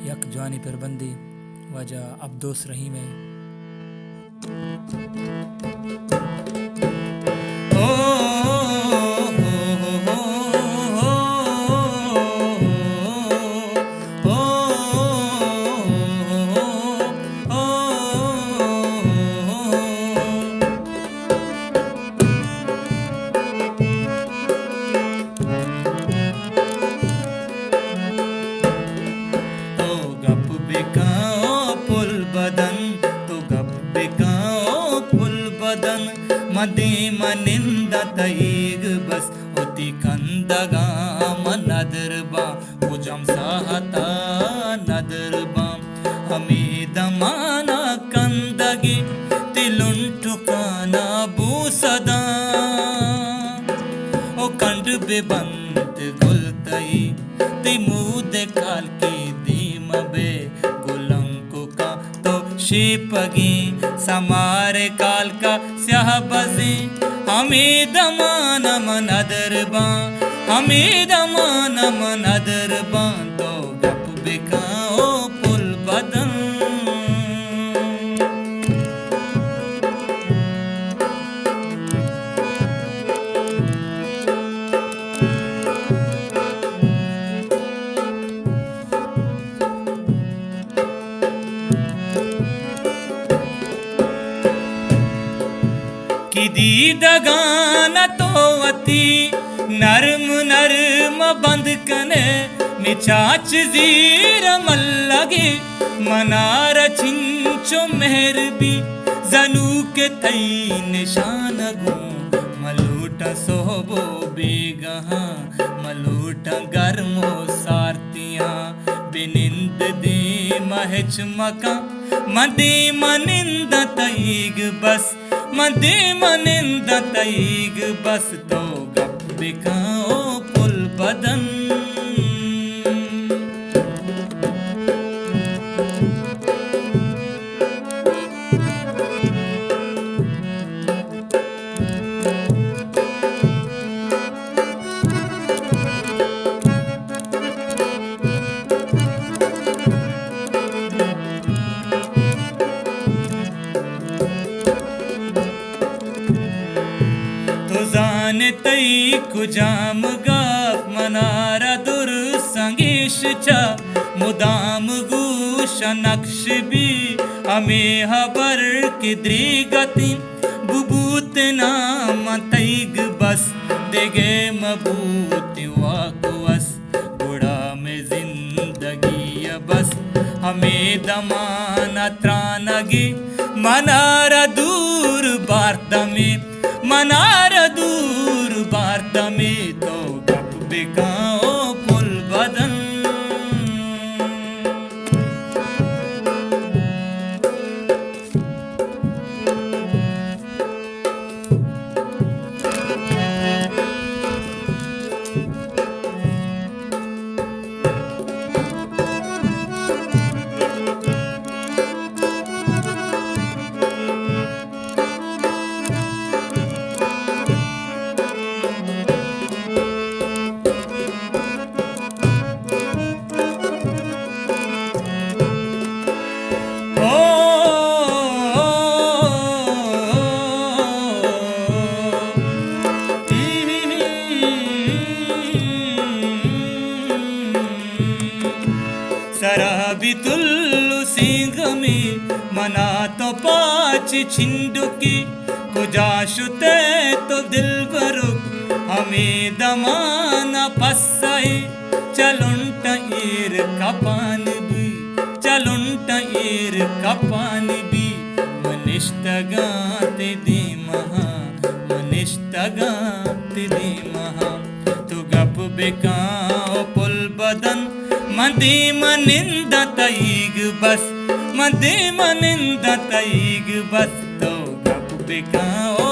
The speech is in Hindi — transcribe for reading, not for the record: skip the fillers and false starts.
यक जवानी परबंदी वजह अब्दोस रही में मदे मनिंद तईग बस होती कंदगा मनदरबा कुजम साहता नदरबा हमें दमाना कंदगी तिलुंटुकाना बूसदा ओ कंड बेबंत गुलतई तिमुदे काल की दीम बे गुलंकु का तो शिपगी समारे काल का स्याह बजी हमें दमान मनदरबा हमें दमान मनदरबा तो गप बिकाओ पुल बदन किदी दगान तो अति नरम नरम बंद कने मिचाच जीर मल्लगे मनार छिंचो मेहर भी जनु के तई निशान गो मलूटा सोबो बेगहा मलूटा गर्मो सारतियां बिनिंद दे महच मका मदे मनिंद तईग बस मदे मनिंद तईग बस तो गप बिकाओ पुल बदन तई कुजाम गाफ मनारा दुर संगीश चा मुदाम गुश नक्श भी हमें हबर की द्रिगति बुबूत नाम तईग बस देगे मबूत वाकुवस गुड़ा में जिंदगी बस हमें दमाना त्रानगी मनारा दूर बार्त में मनार दूर बार्त में तो गप बिकाओ पुल बदन सराबी तुल्लु सिंह में मना तो पाच छिंडुकी कुजाशुते तो दिल बरुक हमें दमाना पसाई चलुंट ईर कपान भी चलुंट ईर कपान भी मनिष्ठगाते दी महा मनिष्ठगाते दी महा तू गप बिकाओ पुल बदन मदे मनिंद तईग बस मदे मनिंद तईग बस तो गप बिकाओ